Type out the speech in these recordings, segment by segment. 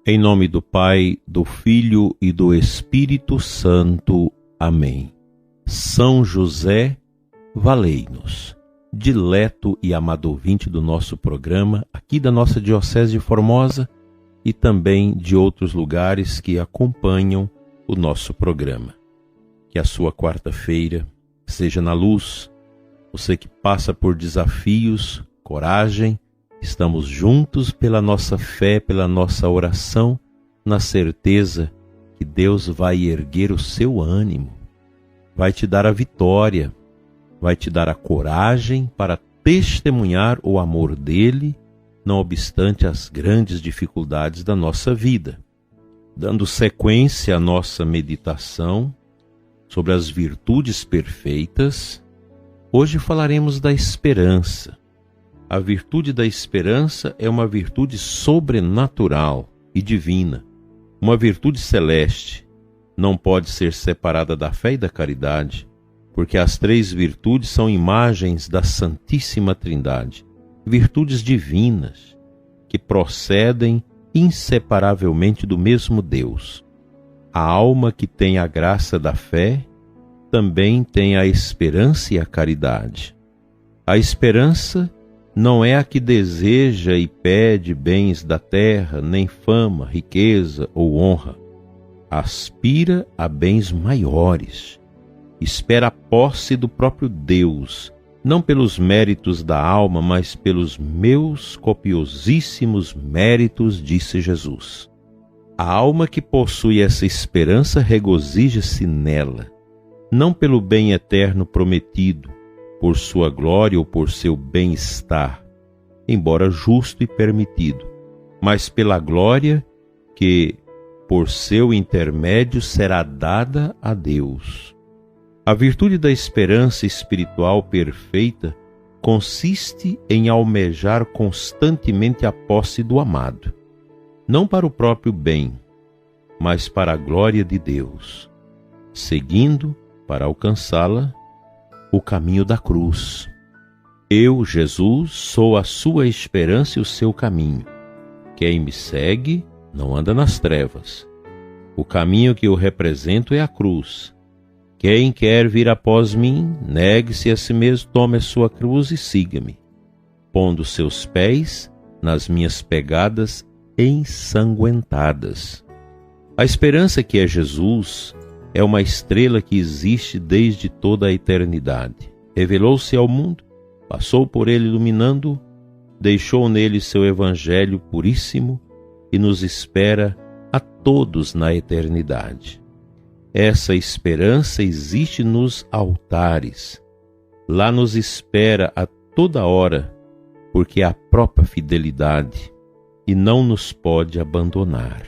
Em nome do Pai, do Filho e do Espírito Santo. Amém. São José, valei-nos. Dileto e amado ouvinte do nosso programa, aqui da nossa Diocese de Formosa e também de outros lugares que acompanham o nosso programa. Que a sua quarta-feira seja na luz. Você que passa por desafios, coragem, estamos juntos pela nossa fé, pela nossa oração, na certeza que Deus vai erguer o seu ânimo, vai te dar a vitória, vai te dar a coragem para testemunhar o amor dele, não obstante as grandes dificuldades da nossa vida. Dando sequência à nossa meditação sobre as virtudes perfeitas, hoje falaremos da esperança. A virtude da esperança é uma virtude sobrenatural e divina, uma virtude celeste. Não pode ser separada da fé e da caridade, porque as três virtudes são imagens da Santíssima Trindade, virtudes divinas que procedem inseparavelmente do mesmo Deus. A alma que tem a graça da fé também tem a esperança e a caridade. A esperança não é a que deseja e pede bens da terra, nem fama, riqueza ou honra. Aspira a bens maiores. Espera a posse do próprio Deus, não pelos méritos da alma, mas pelos meus copiosíssimos méritos, disse Jesus. A alma que possui essa esperança regozija-se nela, não pelo bem eterno prometido, por sua glória ou por seu bem-estar, embora justo e permitido, mas pela glória que, por seu intermédio, será dada a Deus. A virtude da esperança espiritual perfeita consiste em almejar constantemente a posse do amado, não para o próprio bem, mas para a glória de Deus, seguindo, para alcançá-la, o caminho da cruz. Eu, Jesus, sou a sua esperança e o seu caminho. Quem me segue não anda nas trevas. O caminho que eu represento é a cruz. Quem quer vir após mim, negue-se a si mesmo, tome a sua cruz e siga-me, pondo seus pés nas minhas pegadas ensanguentadas. A esperança que é Jesus é uma estrela que existe desde toda a eternidade. Revelou-se ao mundo, passou por ele iluminando-o, deixou nele seu evangelho puríssimo e nos espera a todos na eternidade. Essa esperança existe nos altares. Lá nos espera a toda hora, porque é a própria fidelidade e não nos pode abandonar.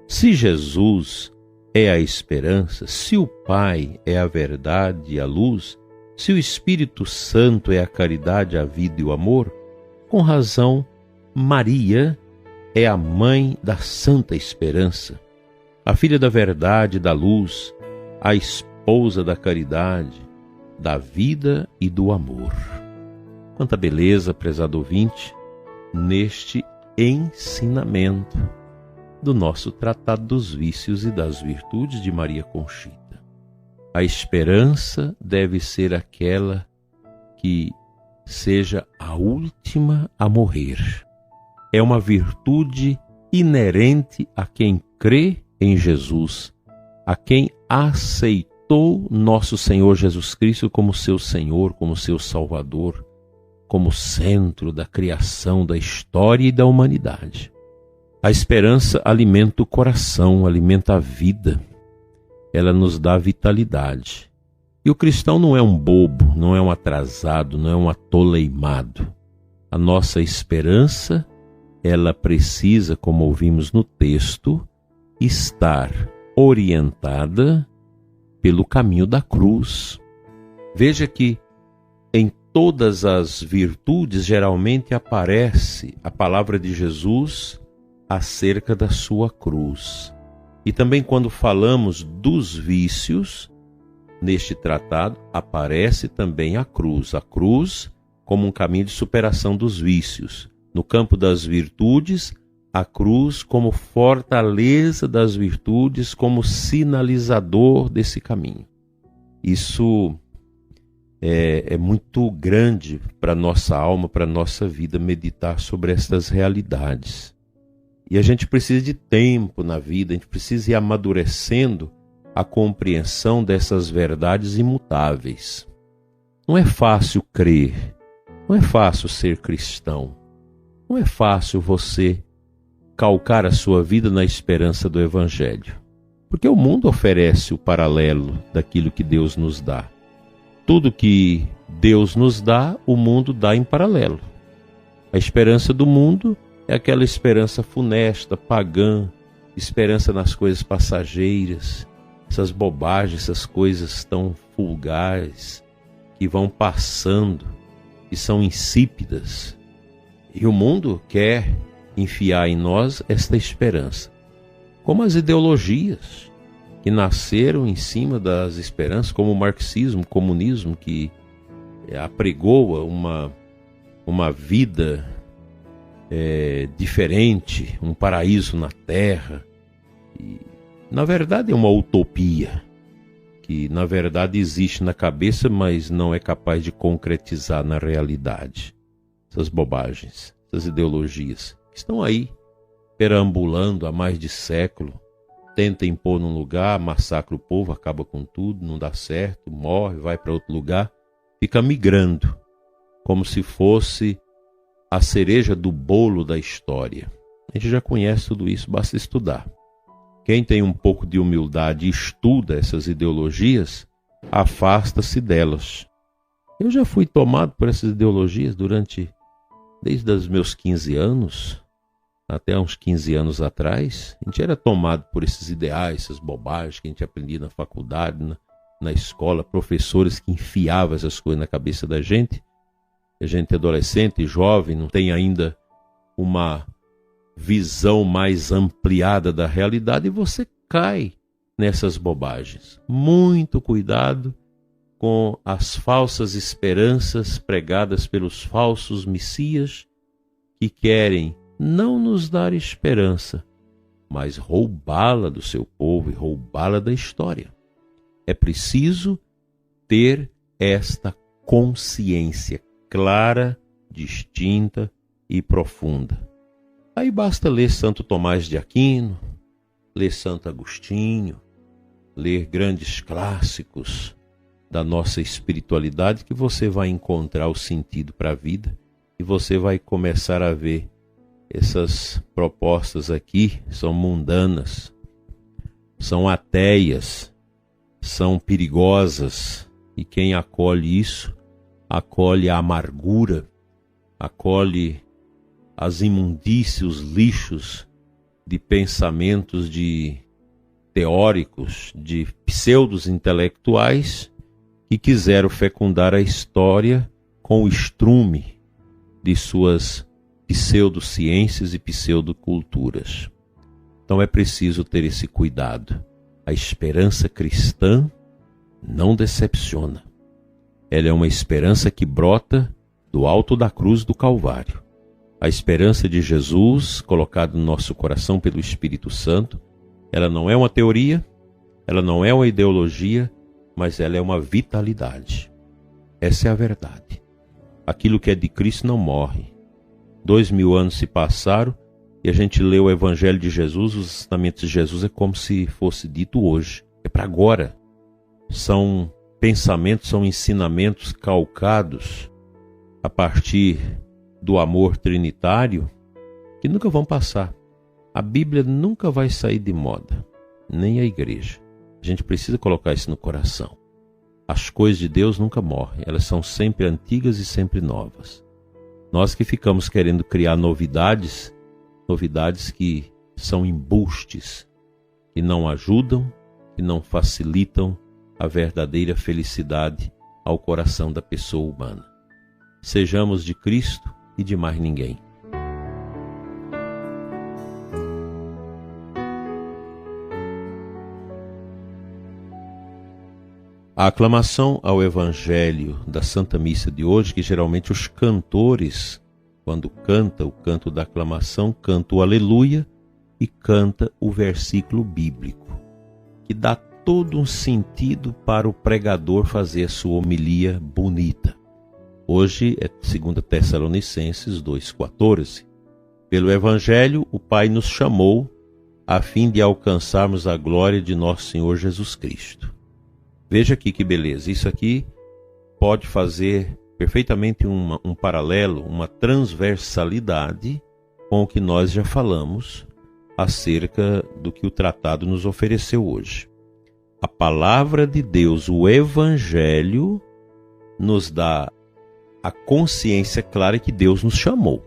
Se Jesus é a esperança, se o Pai é a verdade e a luz, se o Espírito Santo é a caridade, a vida e o amor, com razão, Maria é a mãe da Santa Esperança, a filha da verdade e da luz, a esposa da caridade, da vida e do amor. Quanta beleza, prezado ouvinte, neste ensinamento do nosso Tratado dos Vícios e das Virtudes de Maria Conchita. A esperança deve ser aquela que seja a última a morrer. É uma virtude inerente a quem crê em Jesus, a quem aceitou nosso Senhor Jesus Cristo como seu Senhor, como seu Salvador, como centro da criação, da história e da humanidade. A esperança alimenta o coração, alimenta a vida. Ela nos dá vitalidade. E o cristão não é um bobo, não é um atrasado, não é um atoleimado. A nossa esperança, ela precisa, como ouvimos no texto, estar orientada pelo caminho da cruz. Veja que em todas as virtudes geralmente aparece a palavra de Jesus acerca da sua cruz. E também quando falamos dos vícios, neste tratado aparece também a cruz como um caminho de superação dos vícios. No campo das virtudes, a cruz como fortaleza das virtudes, como sinalizador desse caminho. Isso é muito grande para a nossa alma, para a nossa vida, meditar sobre estas realidades. E a gente precisa de tempo na vida, a gente precisa ir amadurecendo a compreensão dessas verdades imutáveis. Não é fácil crer, não é fácil ser cristão, não é fácil você calcar a sua vida na esperança do Evangelho, porque o mundo oferece o paralelo daquilo que Deus nos dá. Tudo que Deus nos dá, o mundo dá em paralelo. A esperança do mundo é aquela esperança funesta, pagã, esperança nas coisas passageiras, essas bobagens, essas coisas tão fulgares que vão passando, que são insípidas. E o mundo quer enfiar em nós esta esperança, como as ideologias que nasceram em cima das esperanças, como o marxismo, o comunismo, que apregoa uma vida diferente, um paraíso na terra. E, na verdade, é uma utopia que, na verdade, existe na cabeça, mas não é capaz de concretizar na realidade. Essas bobagens, essas ideologias que estão aí, perambulando há mais de século, tenta impor num lugar, massacra o povo, acaba com tudo, não dá certo, morre, vai para outro lugar, fica migrando, como se fosse a cereja do bolo da história. A gente já conhece tudo isso, basta estudar. Quem tem um pouco de humildade e estuda essas ideologias, afasta-se delas. Eu já fui tomado por essas ideologias desde os meus 15 anos, até uns 15 anos atrás. A gente era tomado por esses ideais, essas bobagens que a gente aprendia na faculdade, na escola, professores que enfiavam essas coisas na cabeça da gente. A gente adolescente, jovem, não tem ainda uma visão mais ampliada da realidade e você cai nessas bobagens. Muito cuidado com as falsas esperanças pregadas pelos falsos messias que querem não nos dar esperança, mas roubá-la do seu povo e roubá-la da história. É preciso ter esta consciência clara, distinta e profunda. Aí basta ler Santo Tomás de Aquino, ler Santo Agostinho, ler grandes clássicos da nossa espiritualidade, que você vai encontrar o sentido para a vida e você vai começar a ver essas propostas aqui são mundanas, são ateias, são perigosas, e quem acolhe isso, acolhe a amargura, acolhe as imundícias, os lixos de pensamentos de teóricos, de pseudos intelectuais que quiseram fecundar a história com o estrume de suas pseudociências e pseudoculturas. Então é preciso ter esse cuidado. A esperança cristã não decepciona. Ela é uma esperança que brota do alto da cruz do Calvário. A esperança de Jesus, colocada no nosso coração pelo Espírito Santo, ela não é uma teoria, ela não é uma ideologia, mas ela é uma vitalidade. Essa é a verdade. Aquilo que é de Cristo não morre. 2000 anos se passaram e a gente lê o Evangelho de Jesus, os ensinamentos de Jesus, é como se fosse dito hoje. É para agora. São pensamentos, são ensinamentos calcados a partir do amor trinitário que nunca vão passar. A Bíblia nunca vai sair de moda, nem a igreja. A gente precisa colocar isso no coração. As coisas de Deus nunca morrem, elas são sempre antigas e sempre novas. Nós que ficamos querendo criar novidades que são embustes, que não ajudam, que não facilitam a verdadeira felicidade ao coração da pessoa humana. Sejamos de Cristo e de mais ninguém. A aclamação ao Evangelho da Santa Missa de hoje, que geralmente os cantores quando canta o canto da aclamação, canta o aleluia e canta o versículo bíblico, que dá todo um sentido para o pregador fazer a sua homilia bonita. Hoje é 2 Tessalonicenses 2,14. Pelo Evangelho, o Pai nos chamou a fim de alcançarmos a glória de nosso Senhor Jesus Cristo. Veja aqui que beleza, isso aqui pode fazer perfeitamente um paralelo, uma transversalidade com o que nós já falamos acerca do que o tratado nos ofereceu hoje. A palavra de Deus, o Evangelho, nos dá a consciência clara que Deus nos chamou.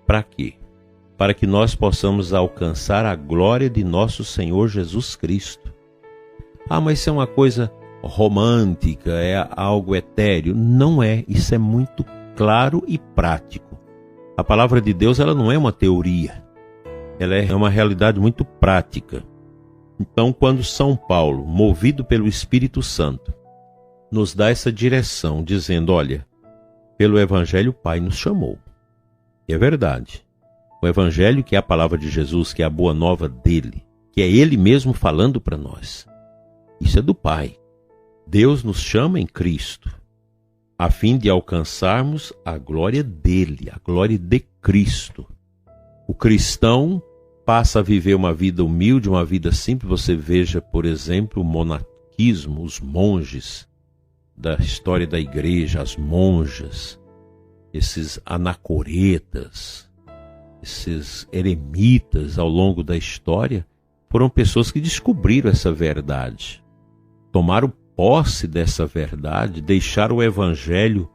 Para quê? Para que nós possamos alcançar a glória de nosso Senhor Jesus Cristo. Ah, mas isso é uma coisa romântica, é algo etéreo. Não é, isso é muito claro e prático. A palavra de Deus, ela não é uma teoria, ela é uma realidade muito prática. Então, quando São Paulo, movido pelo Espírito Santo, nos dá essa direção, dizendo, olha, pelo Evangelho o Pai nos chamou. E é verdade. O Evangelho, que é a palavra de Jesus, que é a boa nova dele, que é ele mesmo falando para nós. Isso é do Pai. Deus nos chama em Cristo, a fim de alcançarmos a glória dele, a glória de Cristo. O cristão passa a viver uma vida humilde, uma vida simples. Você veja, por exemplo, o monaquismo, os monges da história da igreja, as monjas, esses anacoretas, esses eremitas ao longo da história, foram pessoas que descobriram essa verdade, tomaram posse dessa verdade, deixaram o Evangelho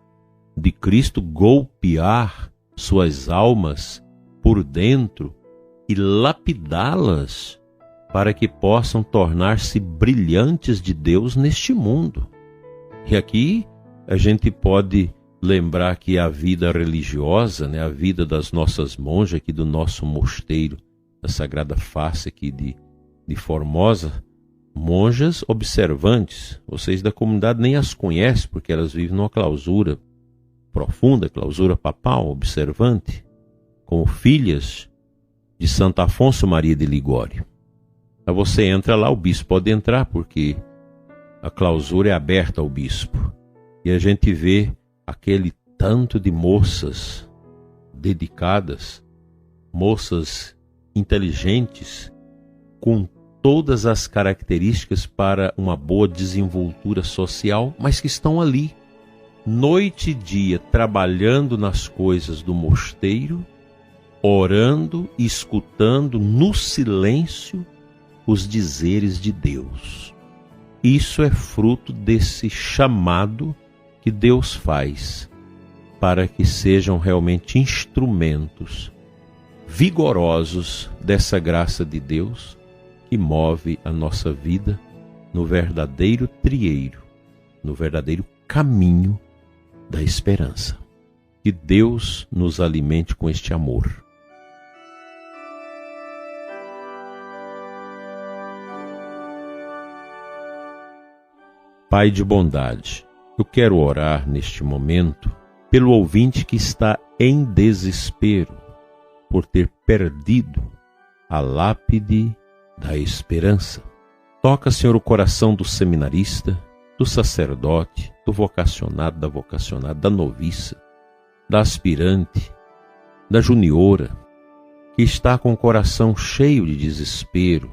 de Cristo golpear suas almas por dentro e lapidá-las para que possam tornar-se brilhantes de Deus neste mundo. E aqui a gente pode lembrar que a vida religiosa, a vida das nossas monjas aqui do nosso mosteiro, da Sagrada Face aqui de Formosa, monjas observantes. Vocês da comunidade nem as conhecem porque elas vivem numa clausura profunda, clausura papal, observante, como filhas de Santo Afonso Maria de Ligório. Aí você entra lá, o bispo pode entrar porque a clausura é aberta ao bispo. E a gente vê aquele tanto de moças dedicadas, moças inteligentes, com todas as características para uma boa desenvoltura social, mas que estão ali, noite e dia, trabalhando nas coisas do mosteiro, orando e escutando no silêncio os dizeres de Deus. Isso é fruto desse chamado que Deus faz para que sejam realmente instrumentos vigorosos dessa graça de Deus que move a nossa vida no verdadeiro trieiro, no verdadeiro caminho da esperança. Que Deus nos alimente com este amor. Pai de bondade, eu quero orar neste momento pelo ouvinte que está em desespero por ter perdido a lápide da esperança. Toca, Senhor, o coração do seminarista, do sacerdote, do vocacionado, da vocacionada, da noviça, da aspirante, da juniora, que está com o coração cheio de desespero,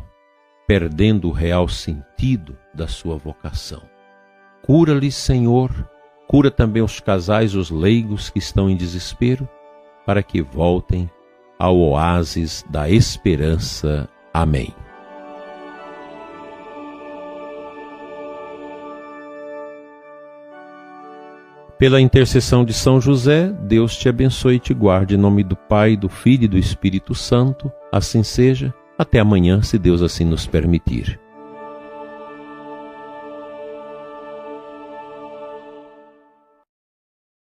perdendo o real sentido da sua vocação. Cura-lhe, Senhor, cura também os casais, os leigos que estão em desespero, para que voltem ao oásis da esperança. Amém. Pela intercessão de São José, Deus te abençoe e te guarde. Em nome do Pai, do Filho e do Espírito Santo, assim seja. Até amanhã, se Deus assim nos permitir.